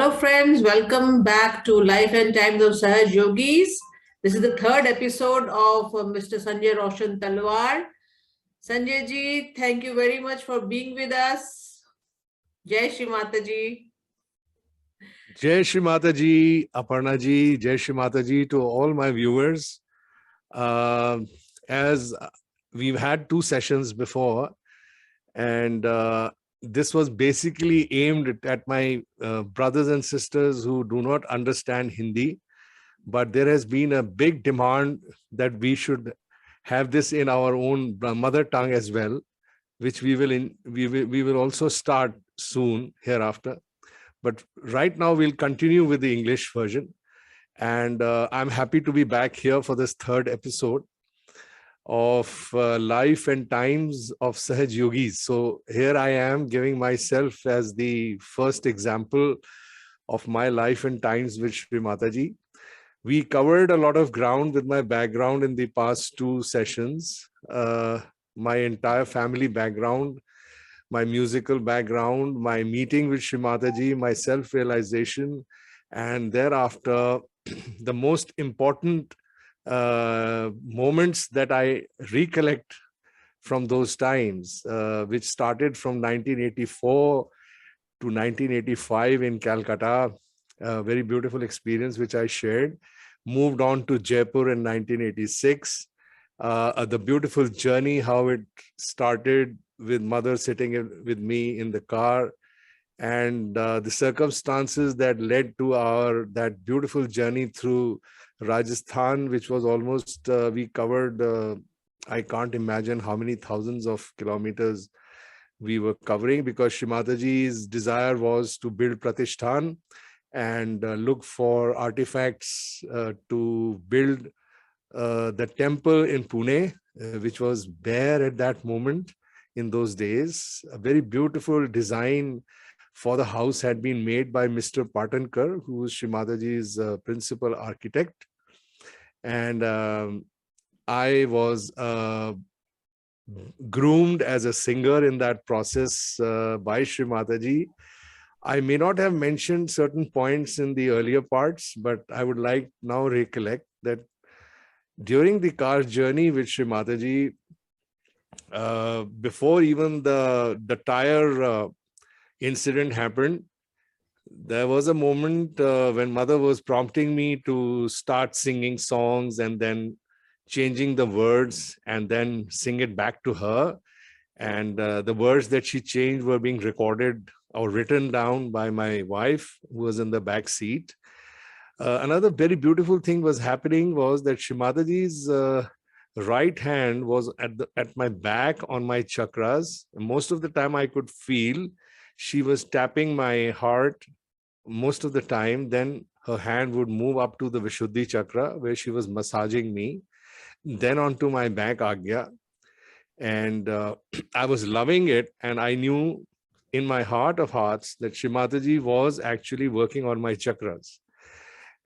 Hello friends, welcome back to Life and Times of Sahaja Yogis. This is the third episode of Mr. Sanjay Roshan Talwar. Sanjay ji, thank you very much for being with us. Jai Shri Mata ji. Jai Shri Mata ji, Aparna ji, Jai Shri Mata ji to all my viewers. As we've had two sessions before, and this was basically aimed at my brothers and sisters who do not understand Hindi, but there has been a big demand that we should have this in our own mother tongue as well, which we will also start soon hereafter. But right now we'll continue with the English version, and I'm happy to be back here for this third episode of Life and Times of Sahaja Yogis. So here I am giving myself as the first example of my life and times with Shri Mataji. We covered a lot of ground with my background in the past two sessions, my entire family background, my musical background, my meeting with Shri Mataji, my self-realization, and thereafter the most important moments that I recollect from those times, which started from 1984 to 1985 in Calcutta, a very beautiful experience which I shared. Moved on to Jaipur in 1986, the beautiful journey, how it started with mother sitting with me in the car, and the circumstances that led to that beautiful journey through Rajasthan, which was almost, we covered, I can't imagine how many thousands of kilometers we were covering, because Shri Mataji's desire was to build Pratishthan and look for artifacts to build the temple in Pune, which was bare at that moment in those days. A very beautiful design for the house had been made by Mr. Patankar, who was Shri Mataji's principal architect. And I was groomed as a singer in that process by Shri Mataji. I may not have mentioned certain points in the earlier parts, but I would like now recollect that during the car journey with Shri Mataji, before even the tire incident happened, there was a moment when mother was prompting me to start singing songs and then changing the words and then sing it back to her. And the words that she changed were being recorded or written down by my wife, who was in the back seat. Another very beautiful thing was happening was that Shri Mataji's right hand was at my back on my chakras. Most of the time I could feel she was tapping my heart most of the time. Then her hand would move up to the Vishuddhi chakra, where she was massaging me, then onto my back agya. And I was loving it, and I knew in my heart of hearts that Shri Mataji was actually working on my chakras.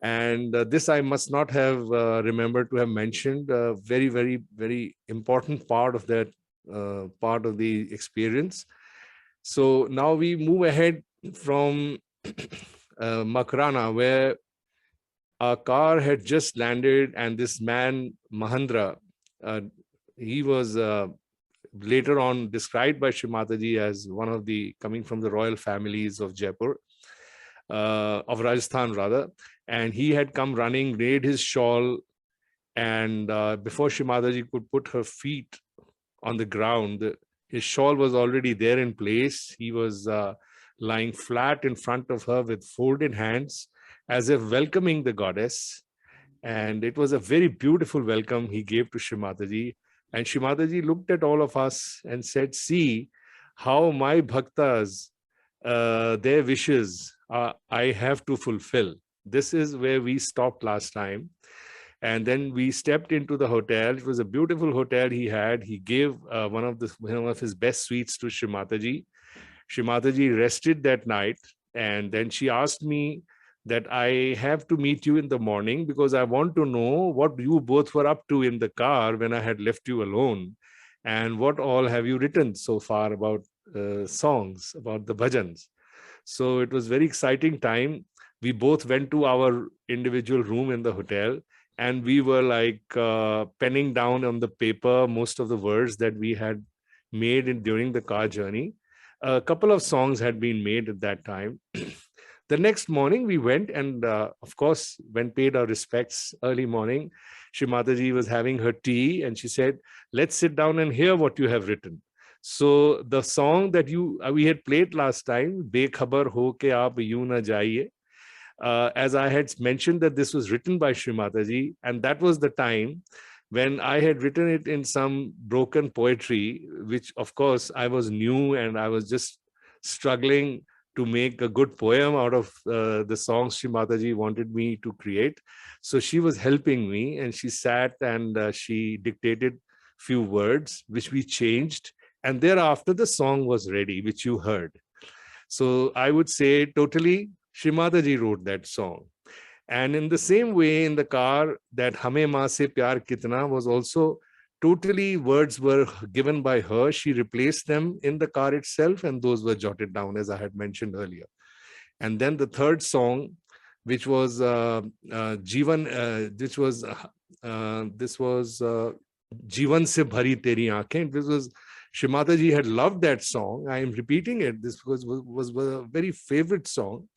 And this I must not have remembered to have mentioned. Very, very, very important part of that part of the experience. So now we move ahead from Makrana, where our car had just landed, and this man, Mahendra, he was later on described by Shri Mataji as one of the coming from the royal families of Jaipur, of Rajasthan rather. And he had come running, laid his shawl, and before Shri Mataji could put her feet on the ground, his shawl was already there in place. He was lying flat in front of her with folded hands, as if welcoming the goddess. And it was a very beautiful welcome he gave to Shri Mataji. And Shri Mataji looked at all of us and said, see how my bhaktas, their wishes, I have to fulfill. This is where we stopped last time. And then we stepped into the hotel. It was a beautiful hotel he had. He gave one of his best suites to Shri Mataji. Shri Mataji rested that night. And then she asked me that I have to meet you in the morning because I want to know what you both were up to in the car when I had left you alone. And what all have you written so far about songs, about the bhajans. So it was very exciting time. We both went to our individual room in the hotel, and we were like penning down on the paper most of the words that we had made during the car journey. A couple of songs had been made at that time. The next morning we went, and of course, when paid our respects early morning, Shrimataji was having her tea, and she said, let's sit down and hear what you have written. So the song that we had played last time, Bekhabar ho ke aap yu na jaiye, as I had mentioned, that this was written by Shrimataji, and that was the time when I had written it in some broken poetry, which of course I was new and I was just struggling to make a good poem out of the songs Shrimataji wanted me to create. So she was helping me, and she sat and she dictated few words, which we changed. And thereafter, the song was ready, which you heard. So I would say totally Shrimataji wrote that song. And in the same way, in the car, that Hame Maa Se Pyar Kitna was also totally, words were given by her. She replaced them in the car itself, and those were jotted down, as I had mentioned earlier. And then the third song, which was Jivan, this was Jivan Se Bhari Teri Aankhein. This was Shrimata ji had loved that song. I am repeating it. This was a very favorite song,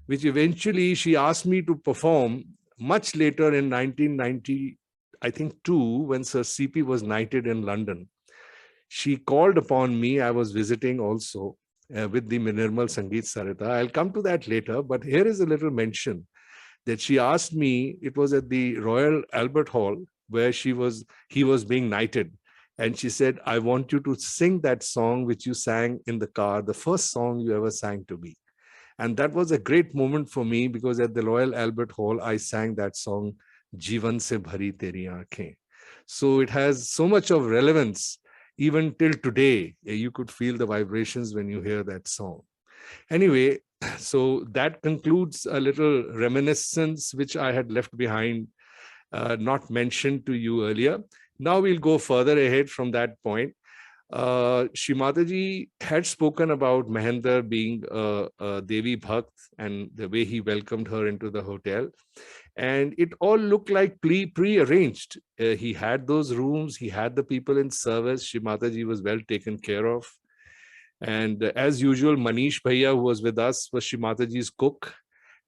which eventually she asked me to perform much later in 1990, I think, when Sir CP was knighted in London. She called upon me. I was visiting also with the Nirmal Sangeet Sarita. I'll come to that later, but here is a little mention that she asked me. It was at the Royal Albert Hall where he was being knighted. And she said, I want you to sing that song which you sang in the car, the first song you ever sang to me. And that was a great moment for me, because at the Royal Albert Hall, I sang that song, Jivan Se Bhari Teri Aankhein. So it has so much of relevance. Even till today, you could feel the vibrations when you hear that song. Anyway, so that concludes a little reminiscence which I had left behind, not mentioned to you earlier. Now we'll go further ahead from that point. Shrimataji had spoken about Mahendra being a Devi Bhakt and the way he welcomed her into the hotel. And it all looked like pre-arranged. He had those rooms, he had the people in service. Shrimataji was well taken care of. And as usual, Manish Bhaiya, who was with us, was Shrimataji's cook.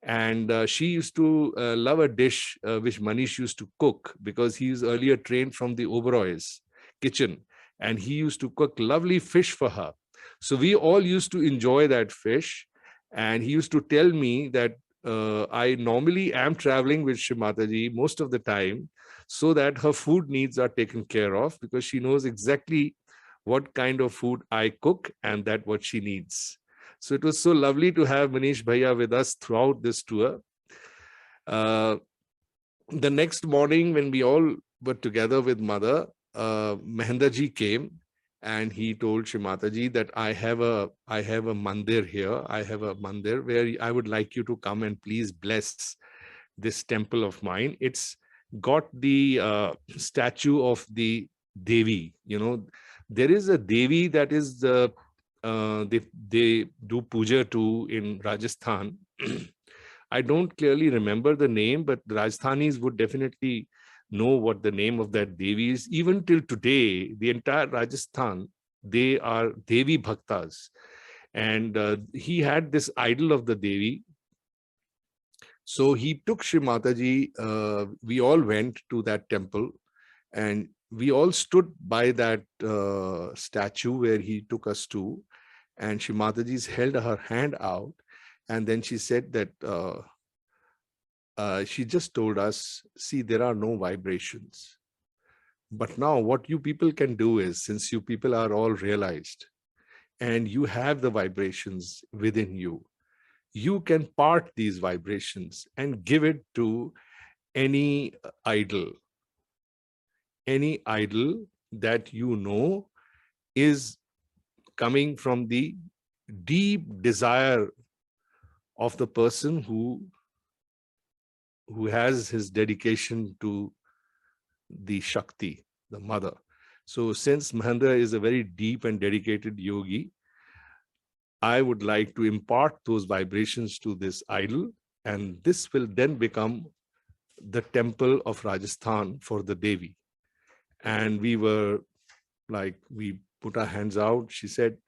And she used to love a dish which Manish used to cook, because he was earlier trained from the Oberoi's kitchen, and he used to cook lovely fish for her. So we all used to enjoy that fish. And he used to tell me that I normally am traveling with Shrimataji most of the time, so that her food needs are taken care of, because she knows exactly what kind of food I cook and that what she needs. So it was so lovely to have Manish Bhaiya with us throughout this tour. The next morning, when we all were together with Mother, Mahendra ji came, and he told Shrimataji that I have a mandir here. I have a mandir where I would like you to come and please bless this temple of mine. It's got the statue of the Devi. There is a Devi that is they do puja to in Rajasthan. I don't clearly remember the name, but Rajasthanis would definitely know what the name of that Devi is. Even till today, the entire Rajasthan, they are Devi Bhaktas. And he had this idol of the Devi. So he took Shrimataji, we all went to that temple, and we all stood by that statue where he took us to, and Shrimataji held her hand out, and then she said that she just told us, see, there are no vibrations. But now what you people can do is, since you people are all realized and you have the vibrations within you, you can part these vibrations and give it to any idol that you know is coming from the deep desire of the person who has his dedication to the Shakti, the mother. So since Mahendra is a very deep and dedicated yogi, I would like to impart those vibrations to this idol, and this will then become the temple of Rajasthan for the Devi. And we were like, we put our hands out. She said,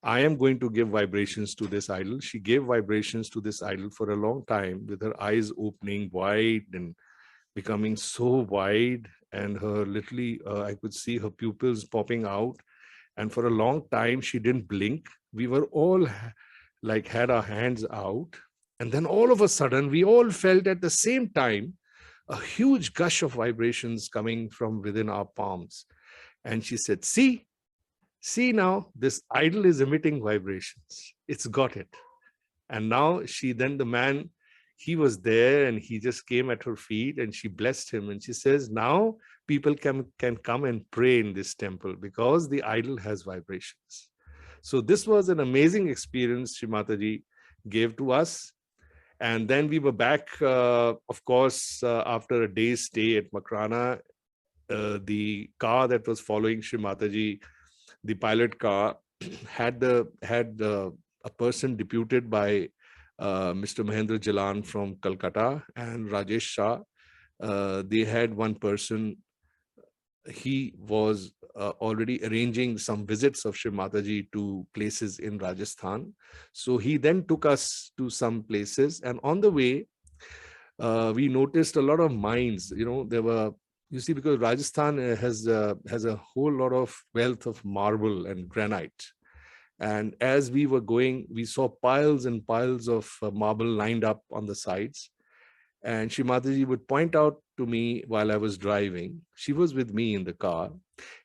I am going to give vibrations to this idol. She gave vibrations to this idol for a long time, with her eyes opening wide and becoming so wide, and her literally, I could see her pupils popping out. And for a long time, she didn't blink. We were all like had our hands out. And then all of a sudden, we all felt at the same time a huge gush of vibrations coming from within our palms. And she said, see now, this idol is emitting vibrations. It's got it. And now the man, he was there and he just came at her feet and she blessed him. And she says, now people can come and pray in this temple because the idol has vibrations. So this was an amazing experience Shri Mataji gave to us. And then we were back, of course, after a day's stay at Makrana. The car that was following Shri Mataji, the pilot car, had a person deputed by Mr. Mahendra Jalan from Calcutta and Rajesh Shah. They had one person. He was already arranging some visits of Shri Mataji to places in Rajasthan. So he then took us to some places, and on the way, we noticed a lot of mines. There were, you see, because Rajasthan has a whole lot of wealth of marble and granite. And as we were going, we saw piles and piles of marble lined up on the sides. And Shri Mataji would point out to me while I was driving. She was with me in the car,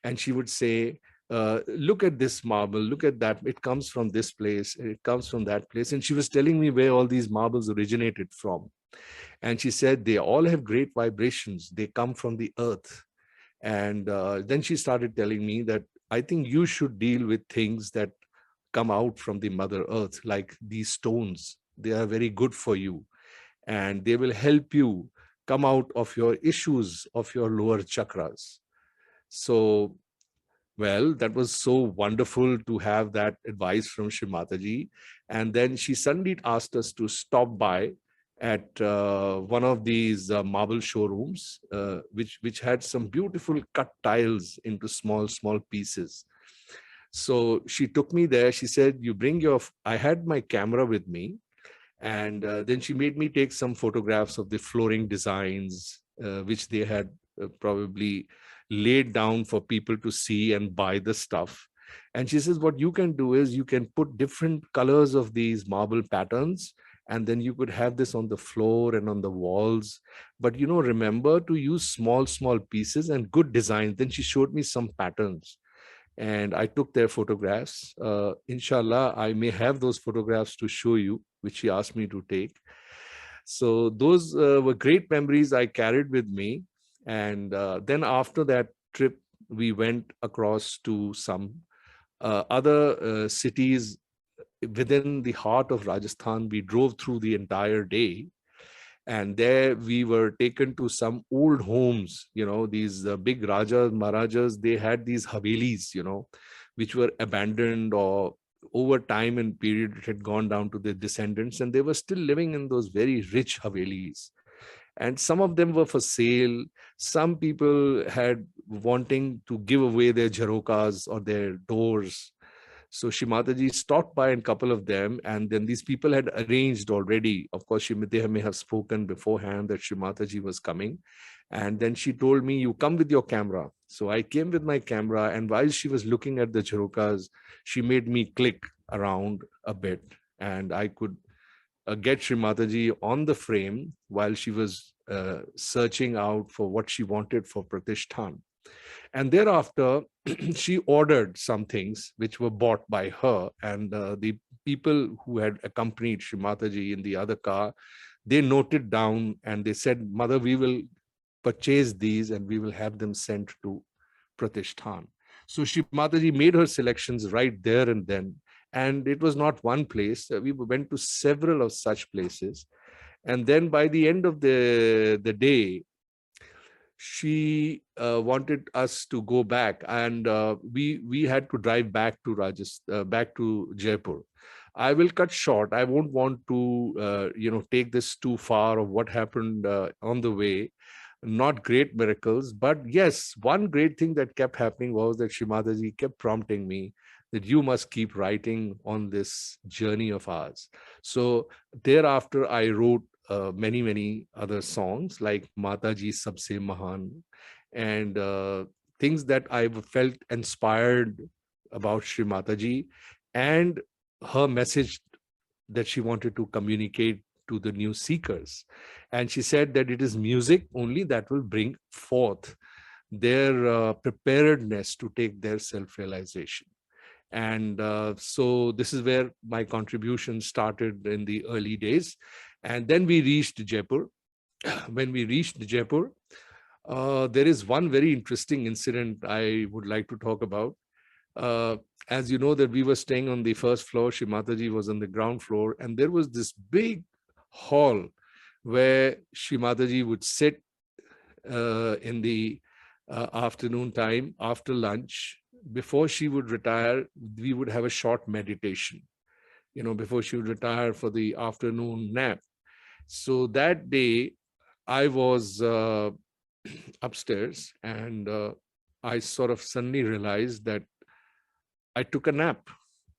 and she would say, look at this marble, look at that. It comes from this place, it comes from that place. And she was telling me where all these marbles originated from. And she said, they all have great vibrations. They come from the earth. And then she started telling me that I think you should deal with things that come out from the Mother Earth, like these stones. They are very good for you, and they will help you come out of your issues of your lower chakras. So, well, that was so wonderful to have that advice from Shri Mataji. And then she suddenly asked us to stop by at one of these marble showrooms, which had some beautiful cut tiles into small pieces. So she took me there. She said, you bring I had my camera with me. And then she made me take some photographs of the flooring designs, which they had probably laid down for people to see and buy the stuff. And she says, what you can do is you can put different colors of these marble patterns, and then you could have this on the floor and on the walls. But, remember to use small pieces and good designs. Then she showed me some patterns, and I took their photographs. Inshallah, I may have those photographs to show you, which she asked me to take. So those were great memories I carried with me. And then after that trip, we went across to some other cities within the heart of Rajasthan. We drove through the entire day. And there we were taken to some old homes, these big Rajas, Maharajas, they had these havelis, which were abandoned, or over time and period, it had gone down to their descendants, and they were still living in those very rich havelis. And some of them were for sale. Some people had wanting to give away their jharokas or their doors. So Shri Mataji stopped by in a couple of them, and then these people had arranged already. Of course, they may have spoken beforehand that Shri Mataji was coming. And then she told me, you come with your camera. So I came with my camera, and while she was looking at the jharokas, she made me click around a bit, and I could get Shri Mataji on the frame while she was searching out for what she wanted for Pratishthan. And thereafter, she ordered some things which were bought by her. And the people who had accompanied Shri Mataji in the other car, they noted down and they said, Mother, we will purchase these and we will have them sent to Pratishthan. So Shri Mataji made her selections right there and then. And it was not one place. We went to several of such places. And then by the end of the day, she wanted us to go back, and we had to drive back to back to Jaipur. I will cut short. I won't want to, take this too far of what happened on the way. Not great miracles, but yes, one great thing that kept happening was that Shrimataji kept prompting me that you must keep writing on this journey of ours. So thereafter, I wrote many, many other songs like Mataji Sabse Mahan, and things that I felt inspired about Shri Mataji and her message that she wanted to communicate to the new seekers. And she said that it is music only that will bring forth their preparedness to take their self-realization. And so this is where my contribution started in the early days. And then we reached Jaipur. When we reached Jaipur, there is one very interesting incident I would like to talk about. Uh, as you know that we were staying on the first floor, Shrimataji was on the ground floor, and there was this big hall where Shrimataji would sit in the afternoon time after lunch. Before she would retire, we would have a short meditation, before she would retire for the afternoon nap. So that day, I was upstairs, and I sort of suddenly realized that I took a nap,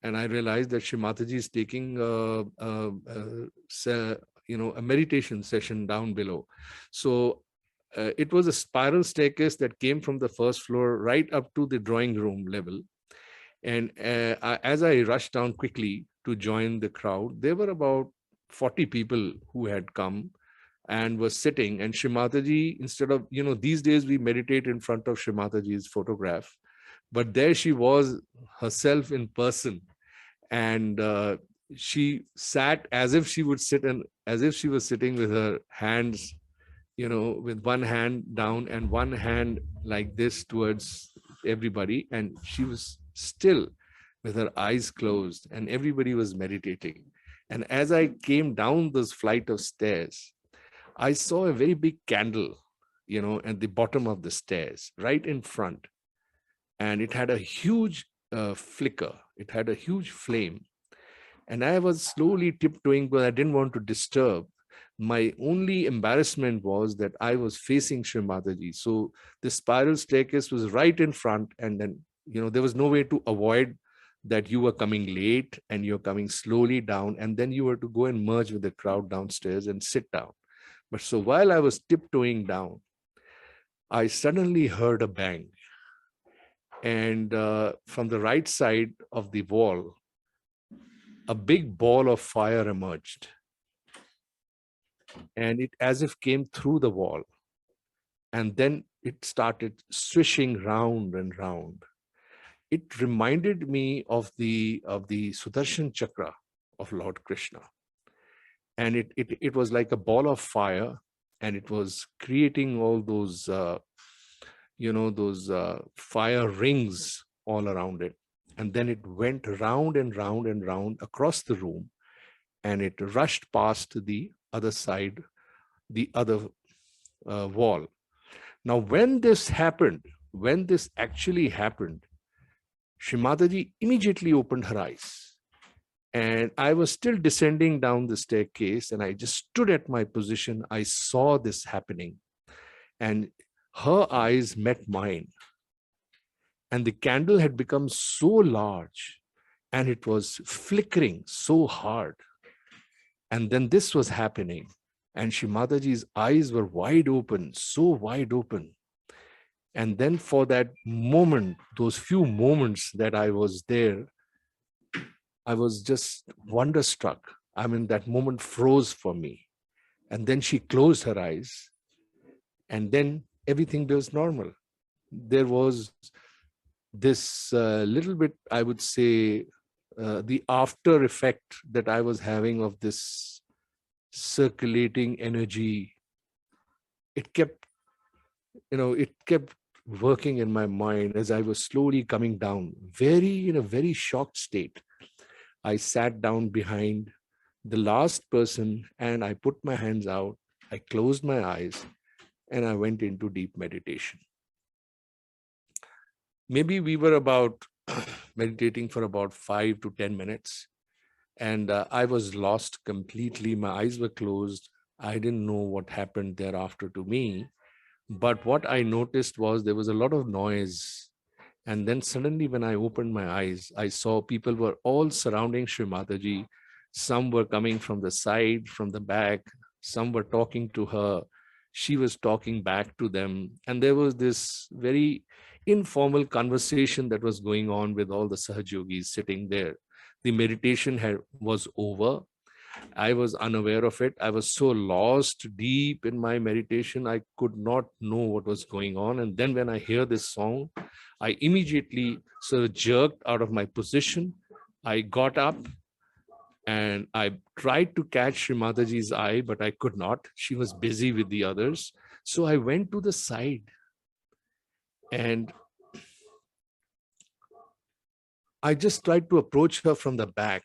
and I realized that Shrimataji is taking a meditation session down below. So it was a spiral staircase that came from the first floor right up to the drawing room level. And as I rushed down quickly to join the crowd, there were about 40 people who had come and was sitting. And Shrimataji, instead of, these days we meditate in front of Shrimataji's photograph, but there she was herself in person. And she sat as if she would sit, and as if she was sitting with her hands, with one hand down and one hand like this towards everybody. And she was still with her eyes closed, and everybody was meditating. And as I came down this flight of stairs, I saw a very big candle, at the bottom of the stairs, right in front. And it had a huge flicker. It had a huge flame. And I was slowly tiptoeing, but I didn't want to disturb. My only embarrassment was that I was facing Shri Mataji. So the spiral staircase was right in front. And then, there was no way to avoid that you were coming late and you're coming slowly down. And then you were to go and merge with the crowd downstairs and sit down. But so while I was tiptoeing down, I suddenly heard a bang. And from the right side of the wall, a big ball of fire emerged. And it as if came through the wall. And then it started swishing round and round. It reminded me of the Sudarshan Chakra of Lord Krishna. And it was like a ball of fire, and it was creating all those fire rings all around it. And then it went round and round and round across the room, and it rushed past the other side, the other wall. Now, when this actually happened, Shrimataji immediately opened her eyes. And I was still descending down the staircase, and I just stood at my position. I saw this happening, and her eyes met mine. And the candle had become so large, and it was flickering so hard. And then this was happening, and Shrimataji's eyes were wide open, so wide open. And then for that moment, those few moments that I was there, I was just wonderstruck. I mean, that moment froze for me. And then she closed her eyes, and then everything was normal. There was this little bit, I would say, the after effect that I was having of this circulating energy. It kept, it kept working in my mind as I was slowly coming down, in a very shocked state. I sat down behind the last person, and I put my hands out. I closed my eyes, and I went into deep meditation. Maybe we were about meditating for about 5 to 10 minutes. And I was lost completely. My eyes were closed. I didn't know what happened thereafter to me. But what I noticed was there was a lot of noise. And then suddenly, when I opened my eyes, I saw people were all surrounding Shri Mataji. Some were coming from the side, from the back. Some were talking to her. She was talking back to them. And there was this very informal conversation that was going on with all the Sahaja Yogis sitting there. The meditation was over. I was unaware of it. I was so lost deep in my meditation, I could not know what was going on. And then when I hear this song, I immediately sort of jerked out of my position. I got up and I tried to catch Sri Mataji's eye, but I could not. She was busy with the others. So I went to the side and I just tried to approach her from the back.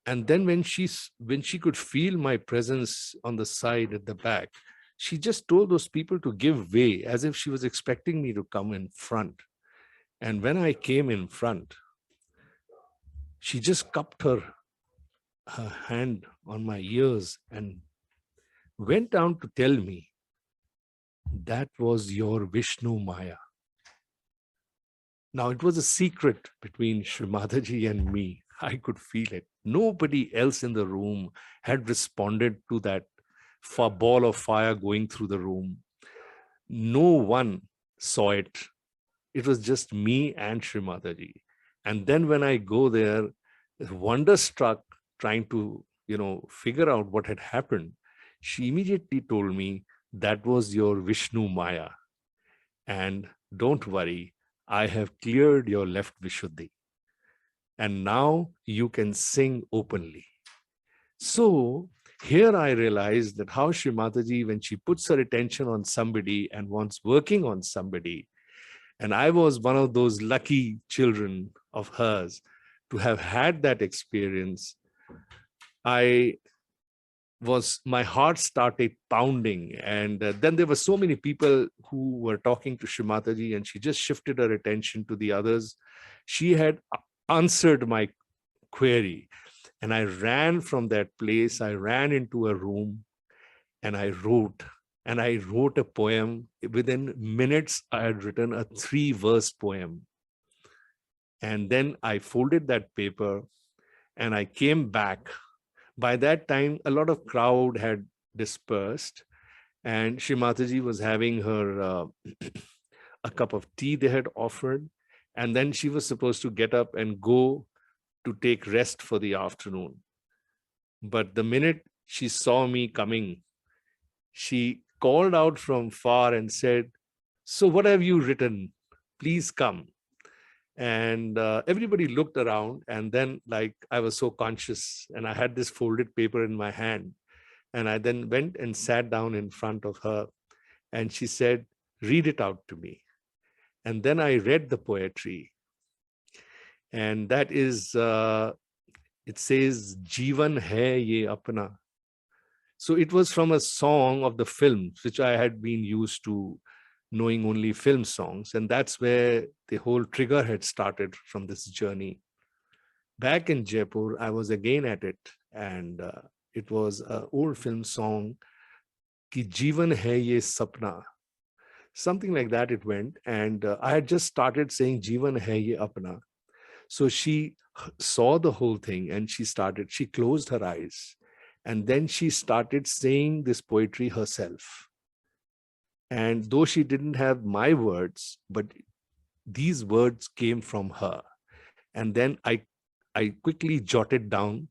And then when she could feel my presence on the side at the back, she just told those people to give way as if she was expecting me to come in front. And when I came in front, she just cupped her hand on my ears and went down to tell me, that was your Vishnu Maya. Now, it was a secret between Shri Mataji and me. I could feel it. Nobody else in the room had responded to that ball of fire going through the room. No one saw it. It was just me and Shri Mataji. And then when I go there, wonderstruck, trying to, figure out what had happened, she immediately told me, that was your Vishnu Maya. And don't worry, I have cleared your left Vishuddhi. And now you can sing openly. So here I realized that how Shri Mataji, when she puts her attention on somebody and wants working on somebody, and I was one of those lucky children of hers to have had that experience, my heart started pounding. And then there were so many people who were talking to Shri Mataji, and she just shifted her attention to the others. She had answered my query. And I ran from that place. I ran into a room and I wrote. And I wrote a poem. Within minutes, I had written a 3-verse poem. And then I folded that paper and I came back. By that time, a lot of crowd had dispersed, and Shri Mataji was having her a cup of tea they had offered. And then she was supposed to get up and go to take rest for the afternoon. But the minute she saw me coming, she called out from far and said, "So what have you written? Please come." And everybody looked around, and then, like, I was so conscious and I had this folded paper in my hand, and I then went and sat down in front of her, and she said, "Read it out to me." And then I read the poetry, and that is it says, "Jeevan hai ye apna." So it was from a song of the films, which I had been used to knowing only film songs. And that's where the whole trigger had started from this journey. Back in Jaipur, I was again at it. And it was an old film song, Ki Jeevan Hai Ye Sapna. Something like that it went. And I had just started saying Jeevan Hai Ye Apna. So she saw the whole thing and she closed her eyes. And then she started saying this poetry herself. And though she didn't have my words, but these words came from her. And then I quickly jotted down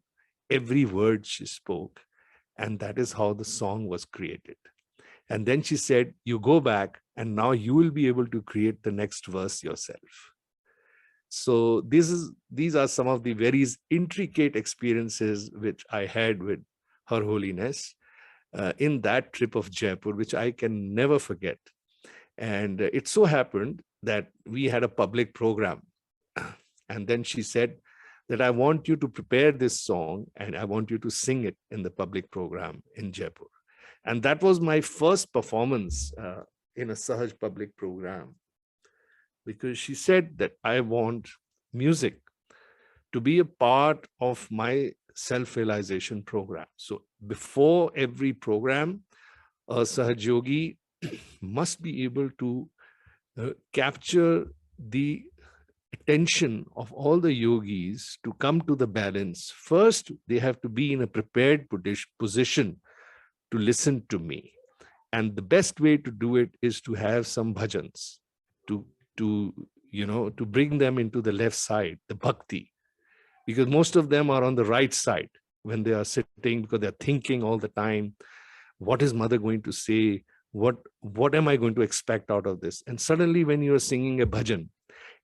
every word she spoke. And that is how the song was created. And then she said, "You go back and now you will be able to create the next verse yourself." So these are some of the very intricate experiences which I had with Her Holiness in that trip of Jaipur, which I can never forget. And it so happened that we had a public program. And then she said that, "I want you to prepare this song and I want you to sing it in the public program in Jaipur." And that was my first performance in a Sahaj public program, because she said that I want music to be a part of my self-realization program. So before every program, a Sahaja Yogi must be able to capture the attention of all the yogis to come to the balance. First, they have to be in a prepared position to listen to me. And the best way to do it is to have some bhajans, to to to bring them into the left side, the bhakti, because most of them are on the right side when they are sitting, because they're thinking all the time, what is mother going to say, what am I going to expect out of this? And suddenly when you're singing a bhajan,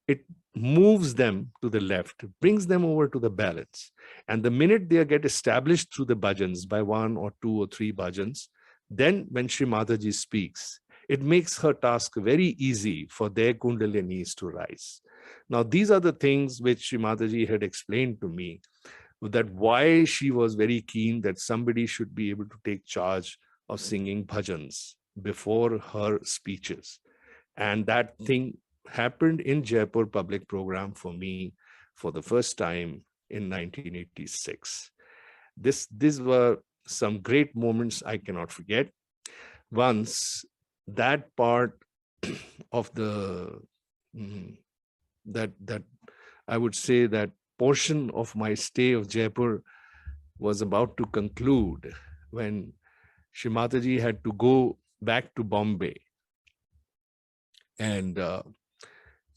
it moves them to the left, brings them over to the balance. And the minute they get established through the bhajans, by one or two or three bhajans, then when Shri Mataji speaks, it makes her task very easy for their kundalinis to rise. Now, these are the things which Shri Mataji had explained to me, that why she was very keen that somebody should be able to take charge of singing bhajans before her speeches. And that thing happened in Jaipur public program for me for the first time in 1986. These were some great moments I cannot forget. Once that part of the that I would say that portion of my stay of Jaipur was about to conclude, when Shri Mataji had to go back to Bombay. And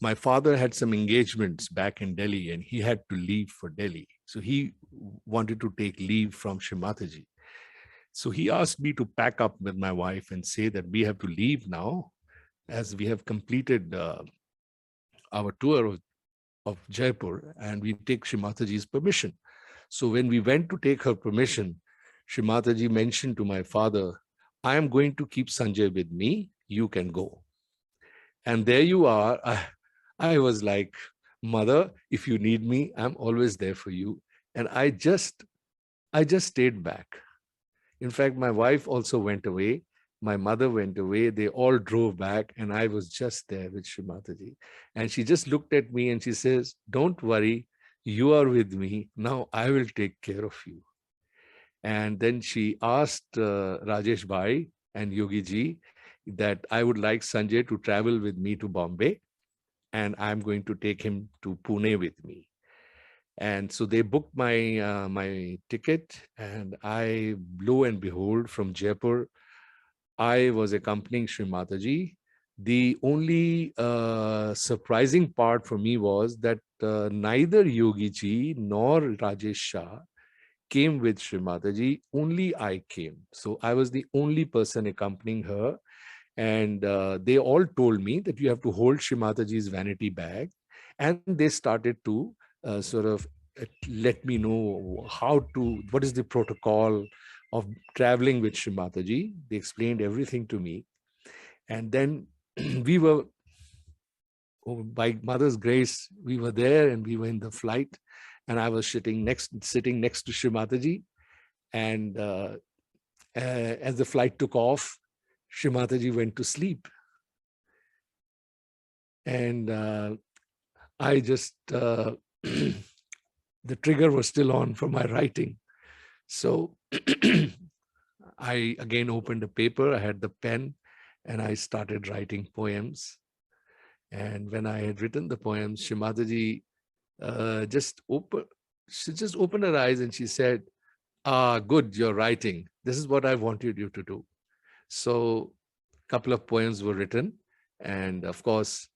my father had some engagements back in Delhi and he had to leave for Delhi. So he wanted to take leave from Shri Mataji. So he asked me to pack up with my wife and say that we have to leave now, as we have completed our tour of Jaipur, and we take Shri Mataji's permission. So when we went to take her permission, Shri Mataji mentioned to my father, I am going to keep Sanjay with me, you can go. And there you are. I was like, mother, if you need me, I'm always there for you. And I just stayed back. In fact, my wife also went away. My mother went away. They all drove back, and I was just there with Shri Mataji. And she just looked at me and she says, don't worry, you are with me. Now I will take care of you. And then she asked Rajesh Bhai and Yogi Ji that I would like Sanjay to travel with me to Bombay, and I'm going to take him to Pune with me. And so they booked my ticket, and I, lo and behold, from Jaipur, I was accompanying Shri Mataji. The only surprising part for me was that neither Yogi Ji nor Rajesh Shah came with Shri Mataji, only I came. So I was the only person accompanying her. And they all told me that you have to hold Shri Mataji's vanity bag. And they started to sort of let me know what is the protocol of traveling with Shri Mataji. They explained everything to me. And then we were, by Mother's grace, we were there and we were in the flight. And I was sitting next to Shri Mataji. And as the flight took off, Shri Mataji went to sleep. And I just, the trigger was still on for my writing. So I again opened a paper, I had the pen, and I started writing poems. And when I had written the poems, Shri Mataji she just opened her eyes and she said, good, you're writing. This is what I wanted you to do. So a couple of poems were written. And of course,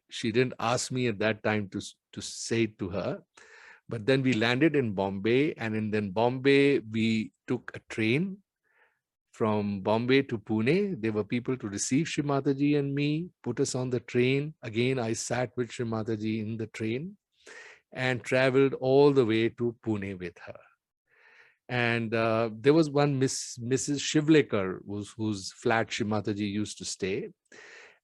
she didn't ask me at that time to say it to her. But then we landed in Bombay, and in Bombay, we took a train from Bombay to Pune. There were people to receive Shri Mataji and me, put us on the train. Again, I sat with Shri Mataji in the train and traveled all the way to Pune with her. And there was one Mrs. Shivlekar, whose flat Shri Mataji used to stay.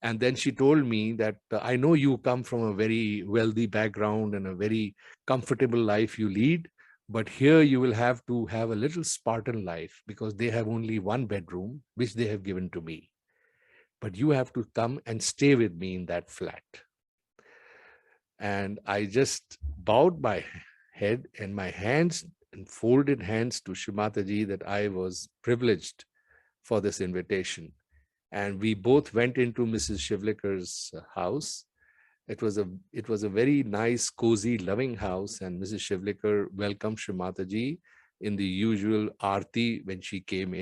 And then she told me that I know you come from a very wealthy background and a very comfortable life you lead, but here you will have to have a little Spartan life, because they have only one bedroom, which they have given to me. But you have to come and stay with me in that flat. And I just bowed my head and my hands and folded hands to Shrimataji that I was privileged for this invitation. And we both went into Mrs. Shivlikar's house. It was a very nice, cozy, loving house, and Mrs. Shivlikar welcomed Shrimataji in the usual aarti when she came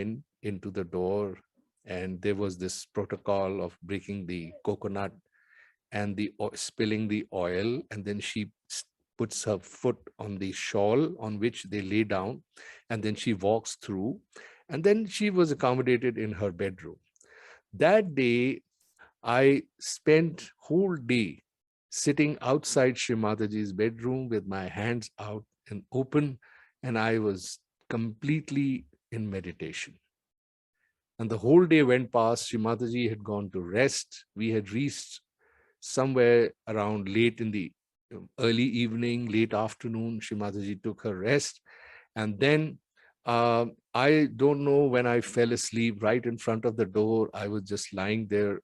into the door. And there was this protocol of breaking the coconut and spilling the oil, and then she puts her foot on the shawl on which they lay down, and then she walks through, and then she was accommodated in her bedroom. That day, I spent whole day sitting outside Shrimataji's bedroom with my hands out and open, and I was completely in meditation. And the whole day went past. Shrimataji had gone to rest. We had reached somewhere around late in the early evening, late afternoon. Shrimataji took her rest. And then I don't know when I fell asleep right in front of the door. I was just lying there.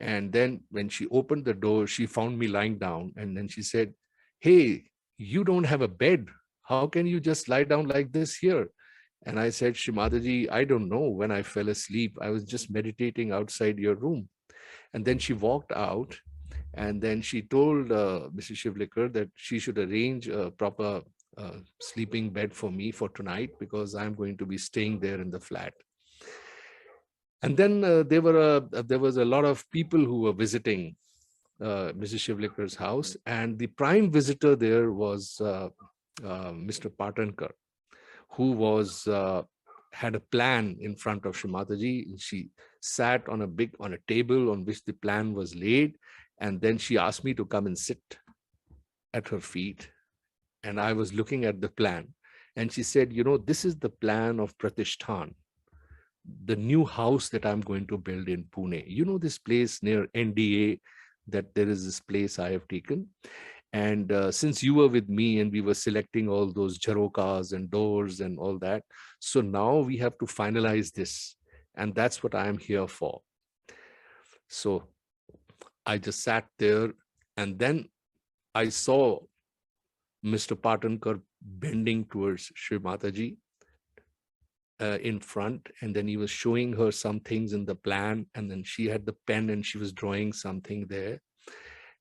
And then when she opened the door, she found me lying down. And then she said, "Hey, you don't have a bed. How can you just lie down like this here?" And I said, "Shrimataji, I don't know when I fell asleep. I was just meditating outside your room." And then she walked out, and then she told Mrs. Shivlikar that she should arrange a proper sleeping bed for me for tonight because I'm going to be staying there in the flat. And then there was a lot of people who were visiting Mrs. Shivlikar's house, and the prime visitor there was Mr. Patankar, who had a plan in front of Shrimataji. She sat on a table on which the plan was laid, and then she asked me to come and sit at her feet. And I was looking at the plan, and she said, "This is the plan of Pratishthan, the new house that I'm going to build in Pune. This place near NDA, that there is this place I have taken. And since you were with me and we were selecting all those jarokas and doors and all that, so now we have to finalize this. And that's what I am here for." So I just sat there, and then I saw Mr. Patankar bending towards Shrimataji in front, and then he was showing her some things in the plan, and then she had the pen and she was drawing something there,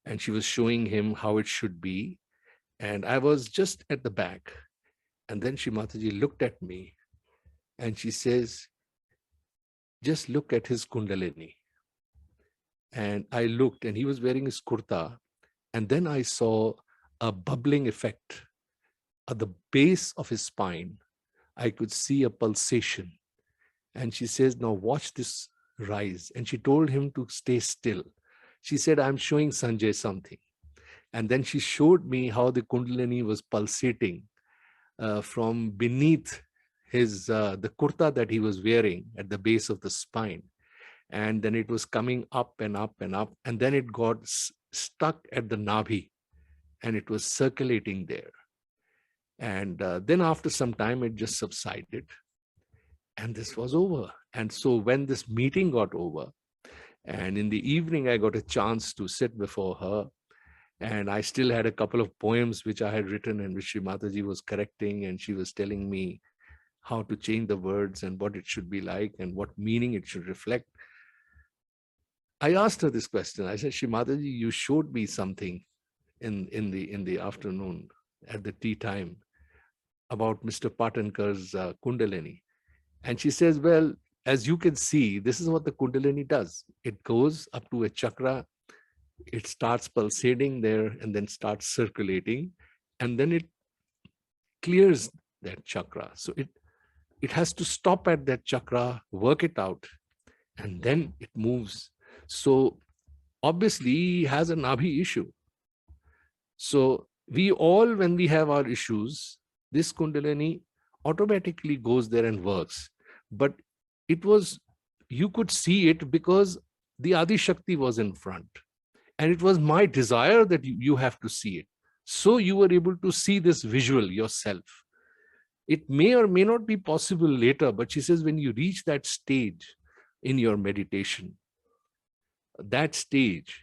and she was showing him how it should be. And I was just at the back. And then Shrimataji looked at me and she says, "Just look at his kundalini." And I looked, and he was wearing his kurta. And then I saw a bubbling effect at the base of his spine. I could see a pulsation. And she says, "Now watch this rise." And she told him to stay still. She said, "I'm showing Sanjay something." And then she showed me how the kundalini was pulsating from beneath the kurta that he was wearing at the base of the spine. And then it was coming up and up and up. And then it got stuck at the nabhi, and it was circulating there. And then after some time, it just subsided. And this was over. And so when this meeting got over, and in the evening, I got a chance to sit before her, and I still had a couple of poems which I had written and which Mataji was correcting, and she was telling me how to change the words and what it should be like and what meaning it should reflect. I asked her this question. I said, "Mataji, you showed me something in the afternoon at the tea time about Mr. Patankar's Kundalini." And she says, "Well, as you can see, this is what the Kundalini does. It goes up to a chakra, it starts pulsating there and then starts circulating, and then it clears that chakra. So it has to stop at that chakra, work it out, and then it moves. So obviously he has a Nabhi issue. So we all, when we have our issues, this Kundalini automatically goes there and works. But you could see it because the Adi Shakti was in front. And it was my desire that you have to see it. So you were able to see this visual yourself. It may or may not be possible later, but she says when you reach that stage in your meditation, that stage,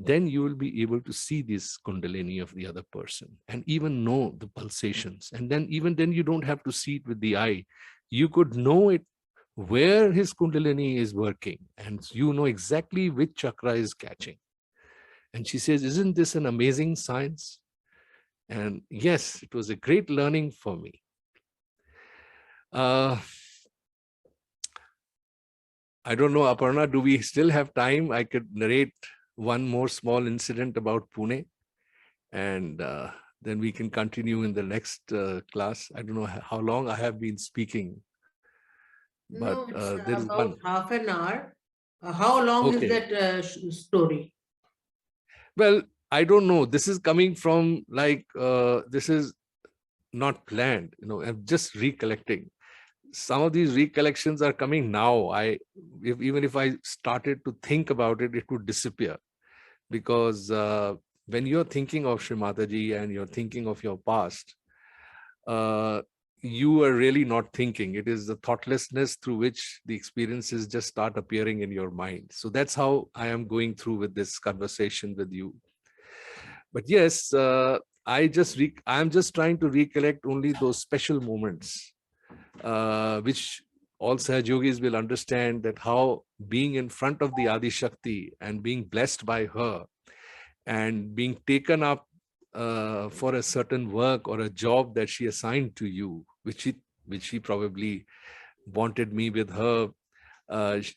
then you will be able to see this kundalini of the other person and even know the pulsations. And then even then you don't have to see it with the eye. You could know it where his kundalini is working, and you know exactly which chakra is catching. And she says, isn't this an amazing science? And yes, it was a great learning for me. uh, I don't know, Aparna, do we still have time? I could narrate one more small incident about Pune, and then we can continue in the next class. I don't know how long I have been speaking, but No, it's there is about one. half an hour. How long is Okay. that story? Well, I don't know. This is coming from like, this is not planned. I'm just recollecting. Some of these recollections are coming now. Even if I started to think about it, it would disappear, because when you're thinking of Shri Mataji and you're thinking of your past, uh, you are really not thinking. It is the thoughtlessness through which the experiences just start appearing in your mind. So that's how I am going through with this conversation with you. But yes, I'm just trying to recollect only those special moments, which all Sahaj Yogis will understand, that how being in front of the Adi Shakti and being blessed by her and being taken up for a certain work or a job that she assigned to you, which she probably wanted me with her.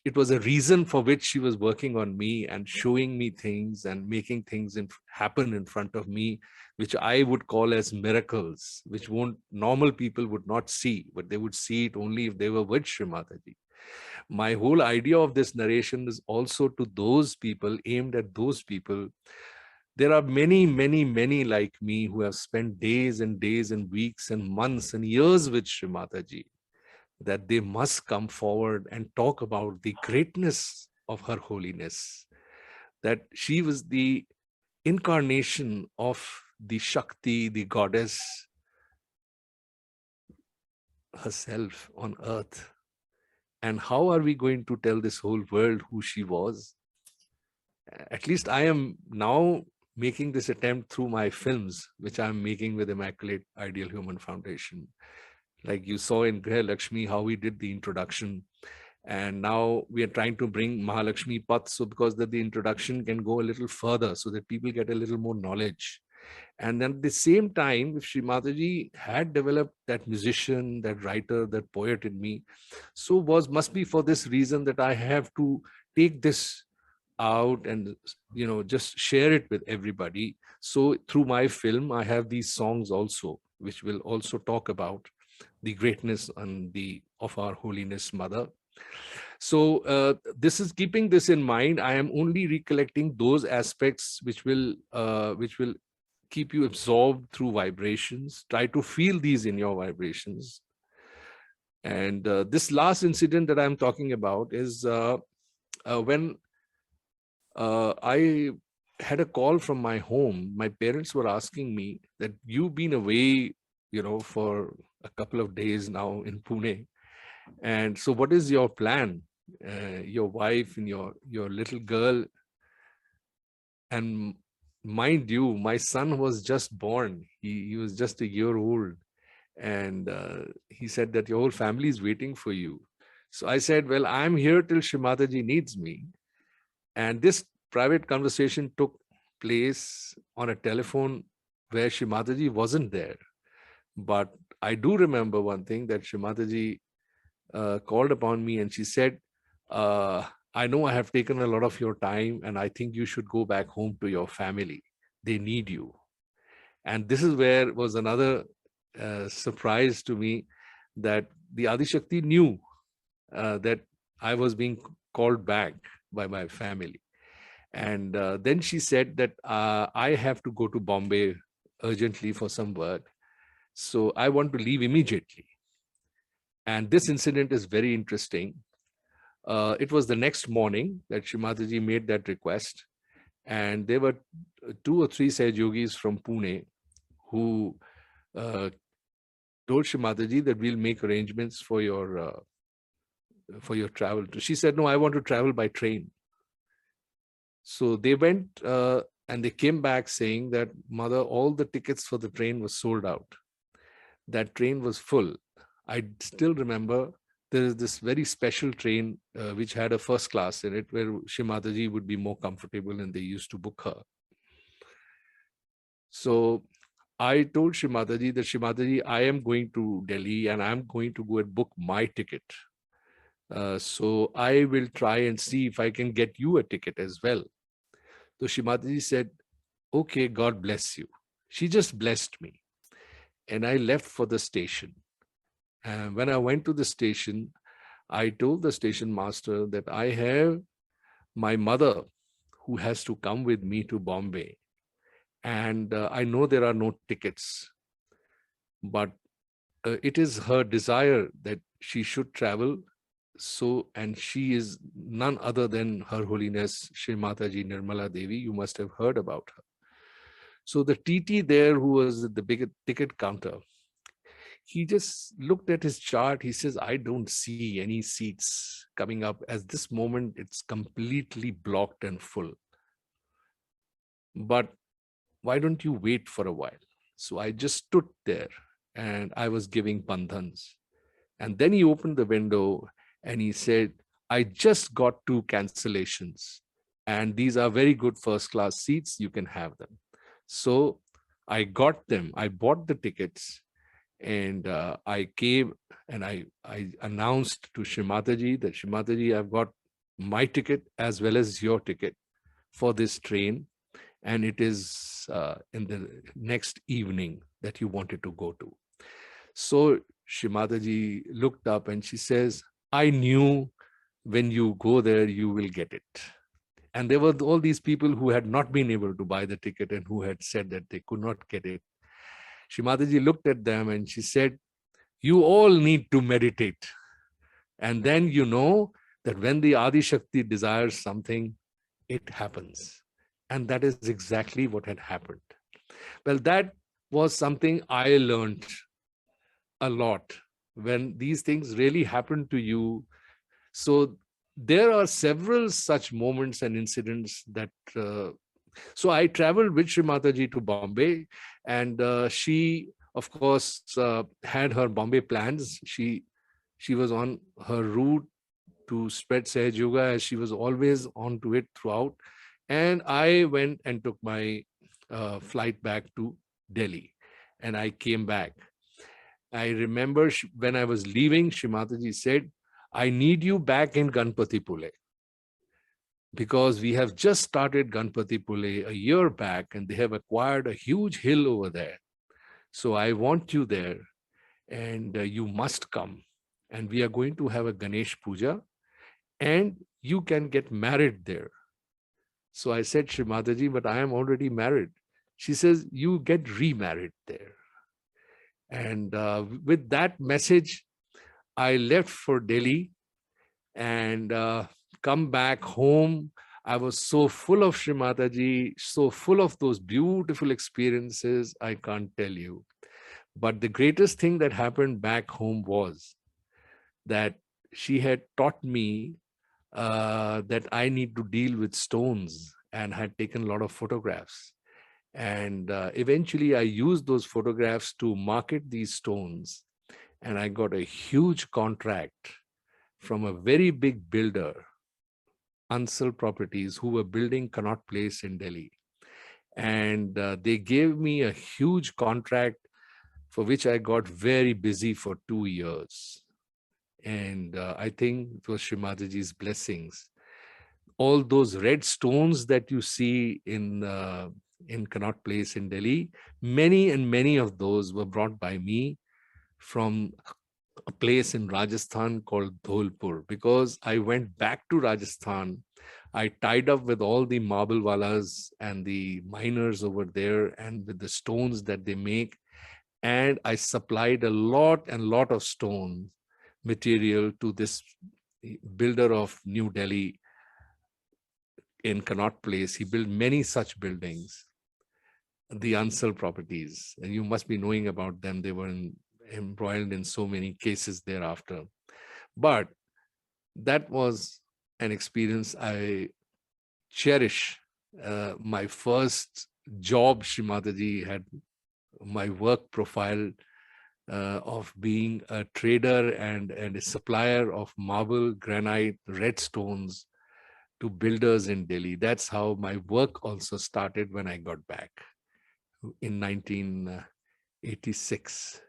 It was a reason for which she was working on me and showing me things and making things happen in front of me, which I would call as miracles, which won't normal people would not see, but they would see it only if they were with Shri Mataji. My whole idea of this narration is also to those people, aimed at those people. There are many, many, many like me who have spent days and days and weeks and months and years with Shri Mataji, that they must come forward and talk about the greatness of her holiness, that she was the incarnation of the Shakti, the goddess herself on earth. And how are we going to tell this whole world who she was? At least I am now making this attempt through my films, which I'm making with Immaculate Ideal Human Foundation. Like you saw in Greh Lakshmi, how we did the introduction. And now we are trying to bring Mahalakshmi Path, so because that the introduction can go a little further, so that people get a little more knowledge. And then at the same time, if Sri Mataji had developed that musician, that writer, that poet in me, so must be for this reason that I have to take this out and just share it with everybody. So through my film, I have these songs also, which will also talk about the greatness and the of our holiness mother. So this is keeping this in mind. I am only recollecting those aspects which will keep you absorbed through vibrations. Try to feel these in your vibrations. And this last incident that I'm talking about is when I had a call from my home. My parents were asking me that you've been away, for a couple of days now in Pune. And so what is your plan? Your wife and your little girl. And mind you, my son was just born. He was just a year old. And he said that your whole family is waiting for you. So I said, well, I'm here till Shri Mataji needs me. And this private conversation took place on a telephone where Shri Mataji wasn't there. But I do remember one thing, that Shri Mataji called upon me and she said, I know I have taken a lot of your time and I think you should go back home to your family. They need you. And this is where was another surprise to me, that the Adi Shakti knew that I was being called back by my family. And then she said that I have to go to Bombay urgently for some work. So I want to leave immediately. And this incident is very interesting. It was the next morning that Shri Mataji made that request. And there were 2 or 3 Sahaj Yogis from Pune who uh, told Shri Mataji that we'll make arrangements for your travel. She said, no, I want to travel by train. So they went and they came back saying that, Mother, all the tickets for the train was sold out. That train was full. I still remember there is this very special train which had a first class in it where Shrimataji would be more comfortable, and they used to book her. So I told Shrimataji that, Shrimataji, I am going to Delhi and I'm going to go and book my ticket. So I will try and see if I can get you a ticket as well. So Shrimataji said, okay, God bless you. She just blessed me. And I left for the station. And when I went to the station, I told the station master that I have my mother who has to come with me to Bombay. And I know there are no tickets, but it is her desire that she should travel. So, and she is none other than Her Holiness Shri Mataji Nirmala Devi. You must have heard about her. So the TT there, who was at the big ticket counter, he just looked at his chart. He says, I don't see any seats coming up. At this moment, it's completely blocked and full. But why don't you wait for a while? So I just stood there and I was giving bandhans. And then he opened the window and he said, I just got 2 cancellations. And these are very good first class seats. You can have them. So I got them. I bought the tickets. And I came and I announced to Shrimataji that, Shrimataji, I've got my ticket as well as your ticket for this train. And it is in the next evening that you wanted to go to. So Shrimataji looked up and she says, I knew when you go there, you will get it. And there were all these people who had not been able to buy the ticket and who had said that they could not get it. Shrimataji looked at them and she said, you all need to meditate. And then you know that when the Adi Shakti desires something, it happens. And that is exactly what had happened. Well, that was something I learned a lot when these things really happen to you. So there are several such moments and incidents that so I traveled with Sri Mataji to Bombay, and she, of course, had her Bombay plans. She was on her route to spread Sahaja Yoga, as she was always on to it throughout. And I went and took my flight back to Delhi, and I came back. I remember when I was leaving, Shrimataji said, I need you back in Ganpati Pule, because we have just started Ganpati Pule a year back and they have acquired a huge hill over there. So I want you there and you must come. And we are going to have a Ganesh Puja and you can get married there. So I said, Shrimataji, but I am already married. She says, you get remarried there. And with that message, I left for Delhi and come back home. I was so full of Shri Mataji, so full of those beautiful experiences, I can't tell you. But the greatest thing that happened back home was that she had taught me that I need to deal with stones, and had taken a lot of photographs. And eventually I used those photographs to market these stones. And I got a huge contract from a very big builder, Ansal Properties, who were building Connaught Place in Delhi. And they gave me a huge contract for which I got very busy for 2 years. And I think it was Shrimataji's blessings. All those red stones that you see in Connaught Place in Delhi, many and many of those were brought by me from a place in Rajasthan called Dholpur, because I went back to Rajasthan. I tied up with all the marble wallas and the miners over there and with the stones that they make. And I supplied a lot of stone material to this builder of New Delhi in Connaught Place. He built many such buildings, the Ansal Properties, and you must be knowing about them. They were embroiled in so many cases thereafter. But that was an experience I cherish my first job. Shri Mataji had my work profile of being a trader and a supplier of marble, granite, red stones to builders in Delhi. That's how my work also started when I got back in 1986.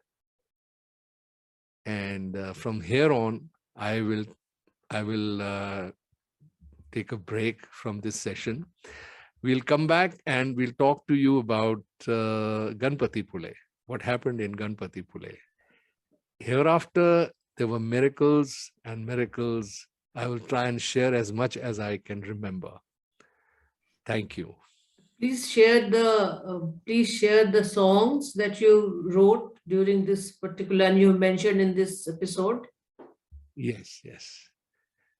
And from here on, I will take a break from this session. We'll come back and we'll talk to you about Ganpati Pule, what happened in Ganpati Pule. Hereafter, there were miracles and miracles. I will try and share as much as I can remember. Thank you. Please share the songs that you wrote during this particular, and you mentioned in this episode. Yes.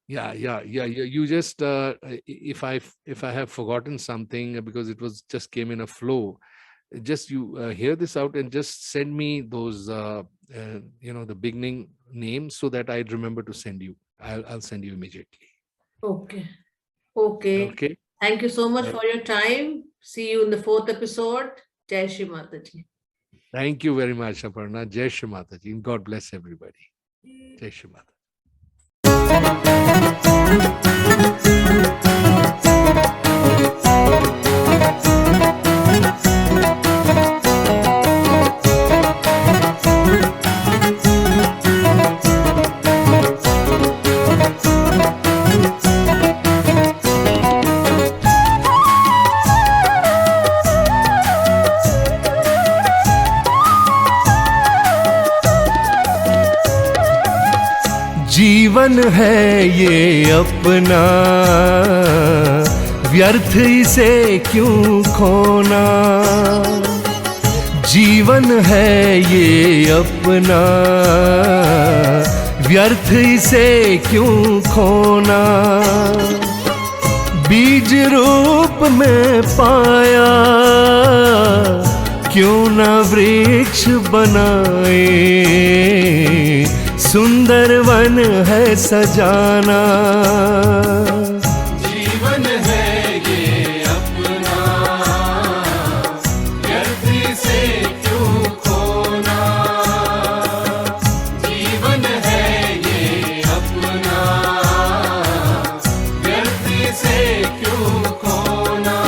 Yeah. You just if I have forgotten something, because it was just came in a flow, just you hear this out and just send me those the beginning names so that I'd remember to send you. I'll send you immediately. Okay. Thank you so much for your time. See you in the 4th episode. Jai Shri Mataji. Thank you very much, Aparna. Jai Shri Mataji. And God bless everybody. Jai Shri Mataji. जीवन है ये अपना, व्यर्थ इसे क्यों खोना। जीवन है ये अपना, व्यर्थ इसे क्यों खोना। बीज रूप में पाया, क्यों न वृक्ष बनाए। सुंदर वन है सजाना। जीवन है ये अपना, व्यर्थ इसे क्यों खोना। जीवन है ये अपना, व्यर्थ इसे क्यों खोना।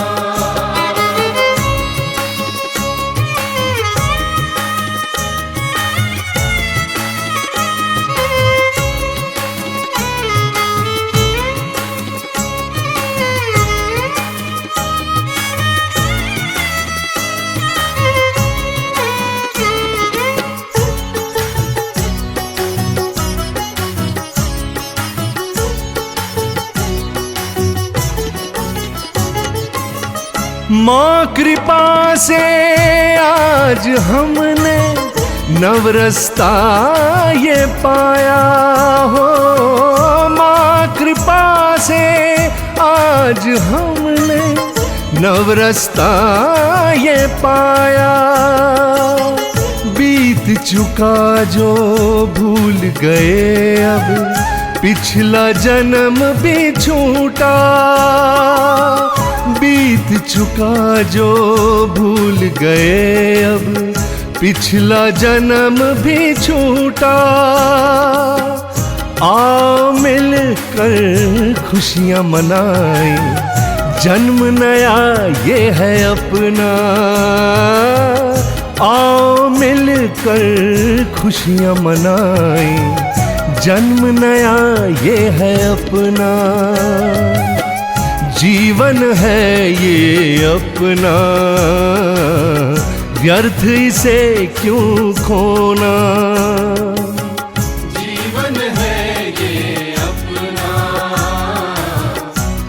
माँ कृपा से आज हमने नवरस्ता ये पाया हो। माँ कृपा से आज हमने नवरस्ता ये पाया। बीत चुका जो भूल गए अब, पिछला जन्म भी छूटा। बीत चुका जो भूल गए अब, पिछला जन्म भी छूटा। आओ मिलकर खुशियाँ मनाएं, जन्म नया ये है अपना। आओ मिलकर खुशियाँ मनाएं, जन्म नया ये है अपना। जीवन है ये अपना, व्यर्थ इसे क्यों खोना। जीवन है ये अपना,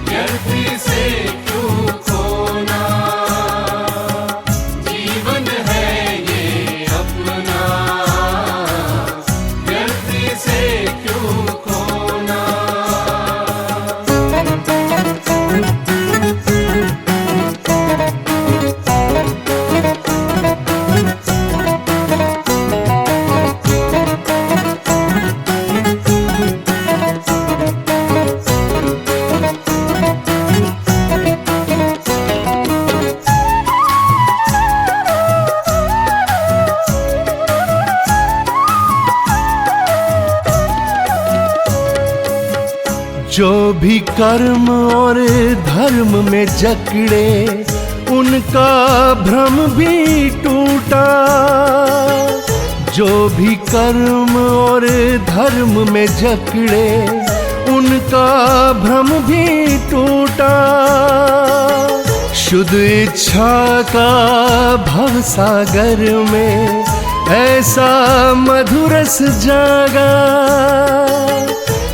व्यर्थ इसे क्यों खोना। जीवन है ये अपना, व्यर्थ इसे क्यों खोना। जो भी कर्म और धर्म में जकड़े उनका भ्रम भी टूटा। जो भी कर्म और धर्म में जकड़े उनका भ्रम भी टूटा। शुद्ध इच्छा का भव सागर में ऐसा मधुरस जागा।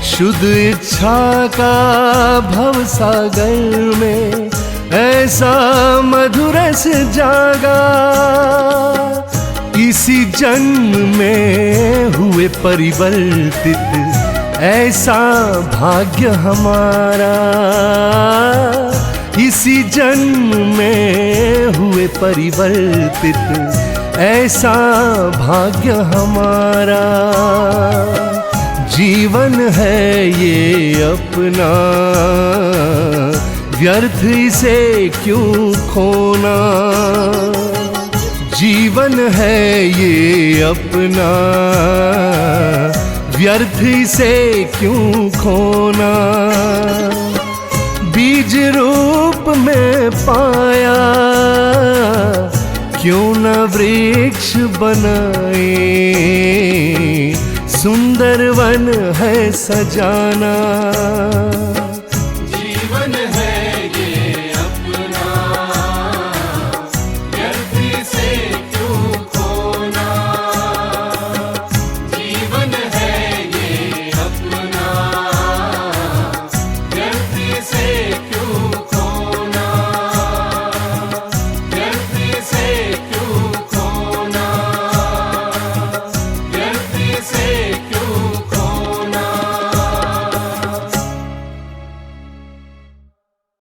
शुद्ध इच्छा का भव सागर में ऐसा मधुरस जागा। इसी जन्म में हुए परिवर्तित ऐसा भाग्य हमारा। इसी जन्म में हुए परिवर्तित ऐसा भाग्य हमारा। जीवन है ये अपना, व्यर्थ इसे क्यों खोना। जीवन है ये अपना, व्यर्थ इसे क्यों खोना। बीज रूप में पाया क्यों न वृक्ष बनाए। सुंदर वन है सजाना।